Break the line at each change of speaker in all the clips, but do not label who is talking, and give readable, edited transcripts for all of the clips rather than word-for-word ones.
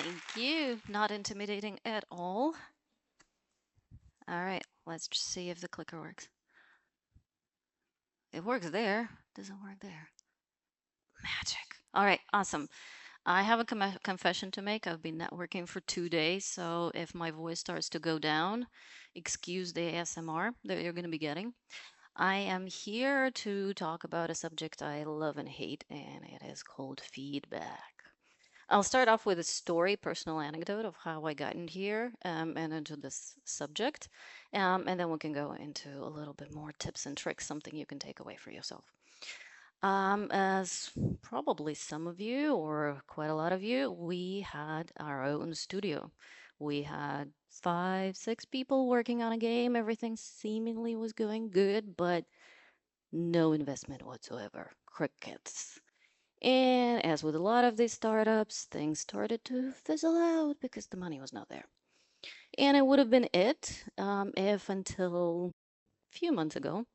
Thank you. Not intimidating at all. All right, let's just see if the clicker works. It works there. Doesn't work there. Magic. All right, awesome. I have a confession to make. I've been networking for 2 days, so if my voice starts to go down, excuse the ASMR that you're going to be getting. I am here to talk about a subject I love and hate, and it is called feedback. I'll start off with a story, personal anecdote of how I got in here and into this subject. And then we can go into a little bit more tips and tricks, something you can take away for yourself. As probably some of you, or quite a lot of you, we had our own studio. We had five, six people working on a game. Everything seemingly was going good, but no investment whatsoever. Crickets. And as with a lot of these startups, things started to fizzle out because the money was not there. And it would have been it if until a few months ago,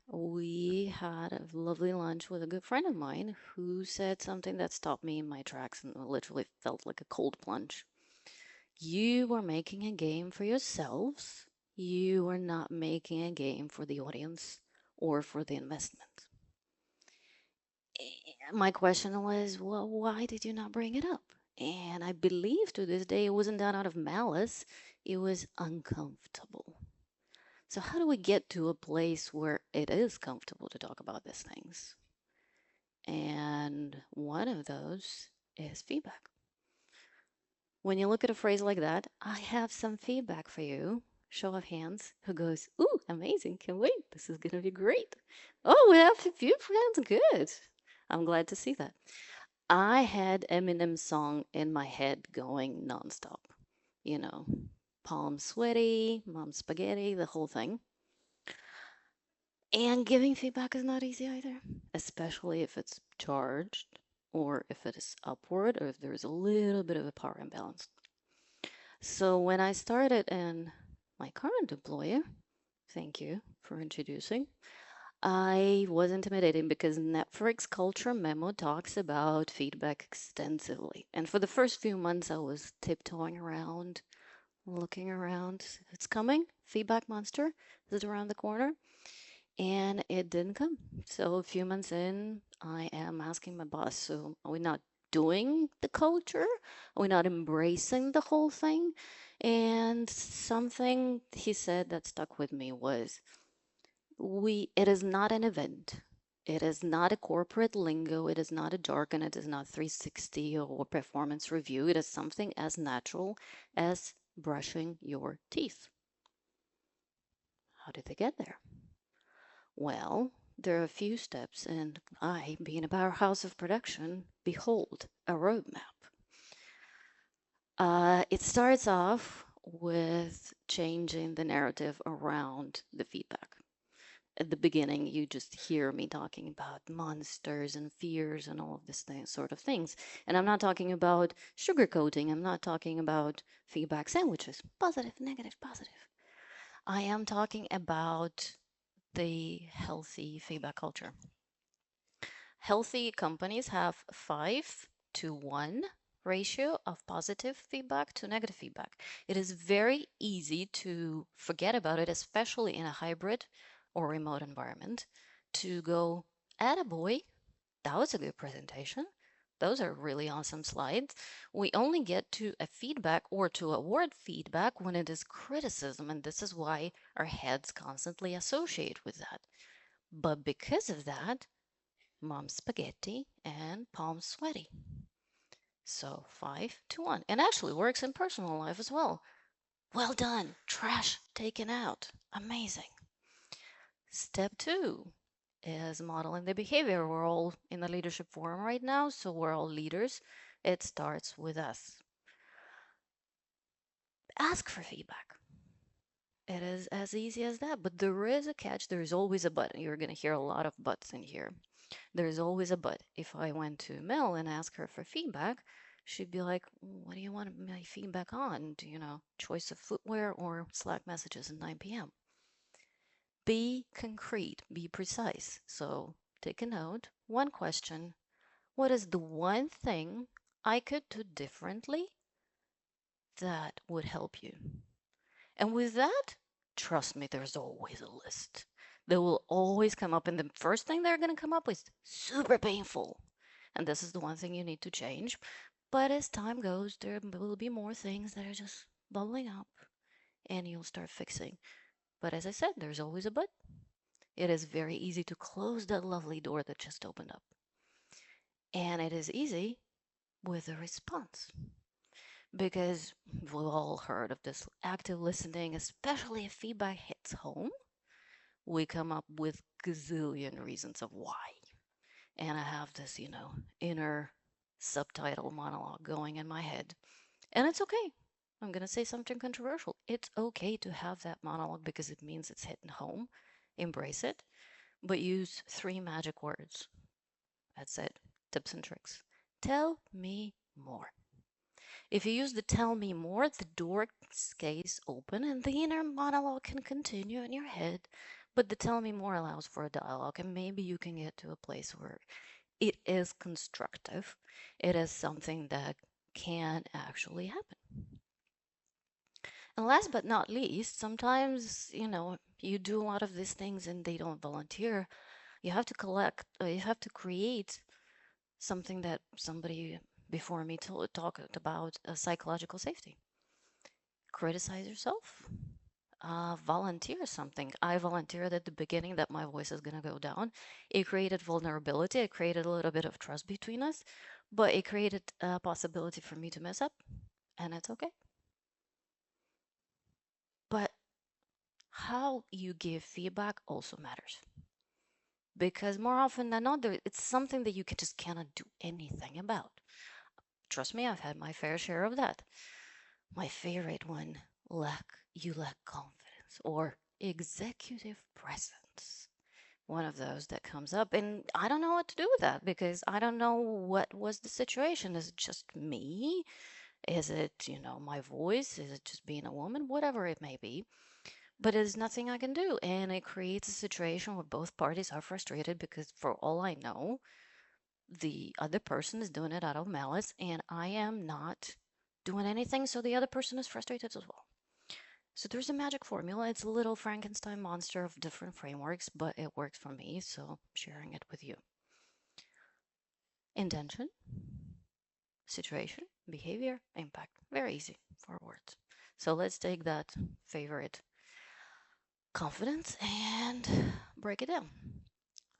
we had a lovely lunch with a good friend of mine who said something that stopped me in my tracks and literally felt like a cold plunge. You are making a game for yourselves. You are not making a game for the audience or for the investment. My question was, well, why did you not bring it up? And I believe to this day it wasn't done out of malice, it was uncomfortable. So, how do we get to a place where it is comfortable to talk about these things? And one of those is feedback. When you look at a phrase like that, I have some feedback for you. Show of hands. Who goes, ooh, amazing, can't wait. This is going to be great. Oh, we have a few friends. Good. I'm glad to see that. I had Eminem's song in my head going nonstop. You know, palm sweaty, mom spaghetti, the whole thing. And giving feedback is not easy either, especially if it's charged or if it is upward or if there's a little bit of a power imbalance. So when I started in my current employer, thank you for introducing, I was intimidated because Netflix Culture Memo talks about feedback extensively. And for the first few months, I was tiptoeing around, looking around. It's coming. Feedback monster is around the corner. And it didn't come. So a few months in, I am asking my boss, so are we not doing the culture? Are we not embracing the whole thing? And something he said that stuck with me was, it is not an event. It is not a corporate lingo. It is not a jargon. It is not 360 or performance review. It is something as natural as brushing your teeth. How did they get there? Well, there are a few steps, and I, being a powerhouse of production, behold a roadmap. It starts off with changing the narrative around the feedback. At the beginning, you just hear me talking about monsters and fears and all of this sort of things. And I'm not talking about sugarcoating. I'm not talking about feedback sandwiches, positive, negative, positive. I am talking about the healthy feedback culture. Healthy companies have 5-to-1 ratio of positive feedback to negative feedback. It is very easy to forget about it, especially in a hybrid or remote environment, to go, attaboy, that was a good presentation. Those are really awesome slides. We only get to a feedback or to a word feedback when it is criticism, and this is why our heads constantly associate with that. But because of that, mom spaghetti and palm sweaty. So 5-to-1. And actually works in personal life as well. Well done. Trash taken out. Amazing. Step 2 is modeling the behavior. We're all in the leadership forum right now, so we're all leaders. It starts with us. Ask for feedback. It is as easy as that, but there is a catch. There is always a but. You're going to hear a lot of buts in here. There's always a but. If I went to Mel and asked her for feedback, she'd be like, what do you want my feedback on? Do you know, choice of footwear or Slack messages at 9 p.m.? Be concrete, be precise. So take a note. One question: what is the one thing I could do differently that would help you. And with that, trust me, there's always a list. They will always come up, and the first thing they're going to come up with is super painful. And this is the one thing you need to change. But as time goes, there will be more things that are just bubbling up, and you'll start fixing. But as I said, there's always a but. It is very easy to close that lovely door that just opened up. And it is easy with a response. Because we've all heard of this active listening, especially if feedback hits home. We come up with gazillion reasons of why. And I have this, inner subtitle monologue going in my head. And it's okay. I'm going to say something controversial. It's okay to have that monologue because it means it's hitting home. Embrace it, but use three magic words. That's it. Tips and tricks. Tell me more. If you use the tell me more, the door stays open and the inner monologue can continue in your head. But the tell me more allows for a dialogue, and maybe you can get to a place where it is constructive. It is something that can actually happen. And last but not least, sometimes, you do a lot of these things and they don't volunteer. You have to create something that somebody before me talked about psychological safety. Criticize yourself. Volunteer something. I volunteered at the beginning that my voice is going to go down. It created vulnerability. It created a little bit of trust between us, but it created a possibility for me to mess up, and it's okay. But how you give feedback also matters. Because more often than not, it's something that you just cannot do anything about. Trust me, I've had my fair share of that. My favorite one, you lack confidence or executive presence. One of those that comes up, and I don't know what to do with that because I don't know what was the situation. Is it just me? Is it, my voice? Is it just being a woman? Whatever it may be. But there's nothing I can do. And it creates a situation where both parties are frustrated because, for all I know, the other person is doing it out of malice, and I am not doing anything, so the other person is frustrated as well. So there's a magic formula. It's a little Frankenstein monster of different frameworks, but it works for me, so I'm sharing it with you. Intention, situation, behavior, impact. Very easy, 4 words. So let's take that favorite confidence and break it down.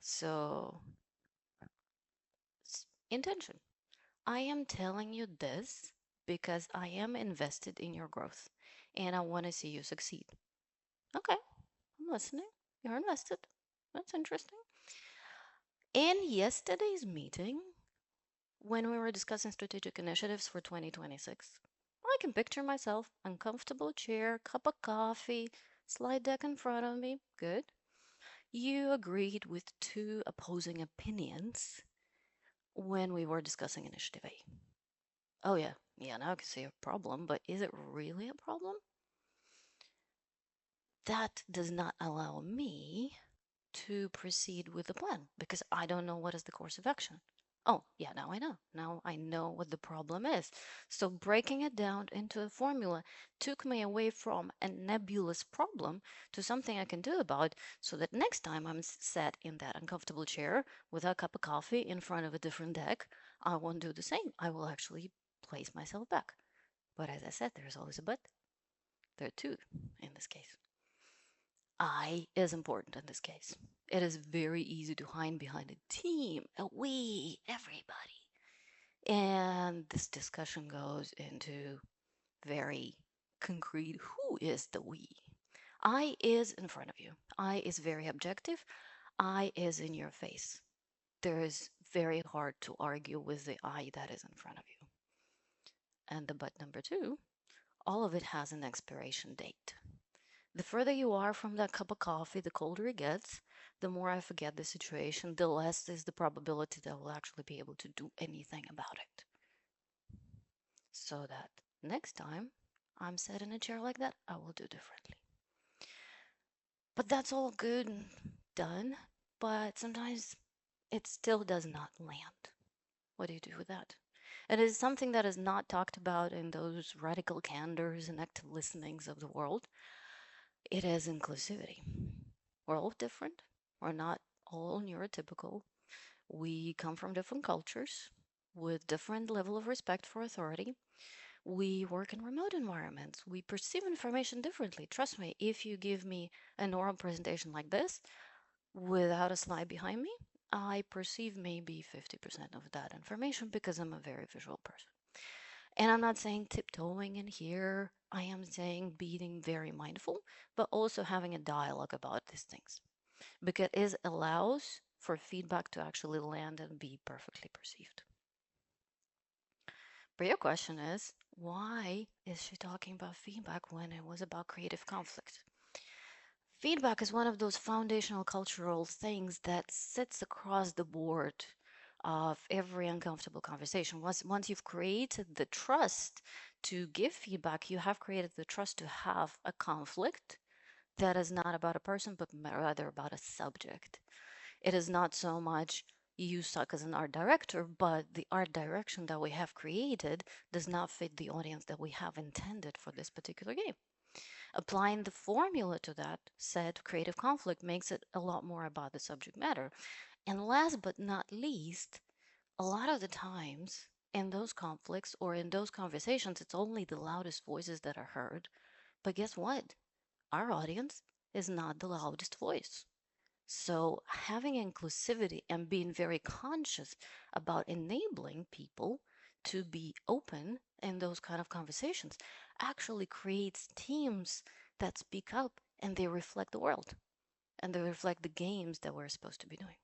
So, intention. I am telling you this because I am invested in your growth and I want to see you succeed. Okay, I'm listening. You're invested. That's interesting. In yesterday's meeting, when we were discussing strategic initiatives for 2026, I can picture myself, uncomfortable chair, cup of coffee, slide deck in front of me. Good. You agreed with 2 opposing opinions when we were discussing initiative A. Oh, yeah. Yeah, now I can see a problem, but is it really a problem? That does not allow me to proceed with the plan because I don't know what is the course of action. Oh, yeah, now I know. Now I know what the problem is. So breaking it down into a formula took me away from a nebulous problem to something I can do about so that next time I'm sat in that uncomfortable chair with a cup of coffee in front of a different deck, I won't do the same. I will actually place myself back. But as I said, there's always a but. There are 2 in this case. I is important in this case. It is very easy to hide behind a team, a we, everybody. And this discussion goes into very concrete who is the we? I is in front of you. I is very objective. I is in your face. There is very hard to argue with the I that is in front of you. And the but number 2, all of it has an expiration date. The further you are from that cup of coffee, the colder it gets, the more I forget the situation, the less is the probability that I will actually be able to do anything about it. So that next time I'm sat in a chair like that, I will do differently. But that's all good and done, but sometimes it still does not land. What do you do with that? It is something that is not talked about in those radical candors and active listenings of the world. It is inclusivity. We're all different. We're not all neurotypical. We come from different cultures with different level of respect for authority. We work in remote environments. We perceive information differently. Trust me, if you give me an oral presentation like this without a slide behind me, I perceive maybe 50% of that information because I'm a very visual person. And I'm not saying tiptoeing in here. I am saying being very mindful, but also having a dialogue about these things because it allows for feedback to actually land and be perfectly perceived. But your question is, why is she talking about feedback when it was about creative conflict? Feedback is one of those foundational cultural things that sits across the board of every uncomfortable conversation. Once you've created the trust to give feedback, you have created the trust to have a conflict that is not about a person, but rather about a subject. It is not so much you suck as an art director, but the art direction that we have created does not fit the audience that we have intended for this particular game. Applying the formula to that said creative conflict makes it a lot more about the subject matter. And last but not least, a lot of the times in those conflicts or in those conversations, it's only the loudest voices that are heard. But guess what? Our audience is not the loudest voice. So, having inclusivity and being very conscious about enabling people to be open in those kind of conversations actually creates teams that speak up and they reflect the world and they reflect the games that we're supposed to be doing.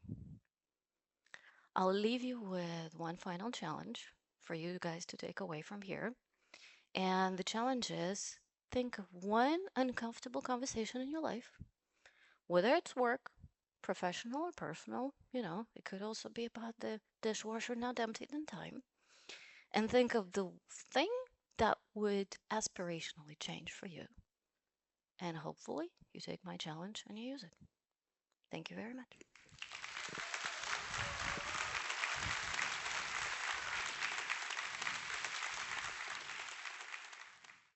I'll leave you with one final challenge for you guys to take away from here. And the challenge is think of one uncomfortable conversation in your life, whether it's work, professional or personal, it could also be about the dishwasher not emptied in time. And think of the thing that would aspirationally change for you. And hopefully you take my challenge and you use it. Thank you very much.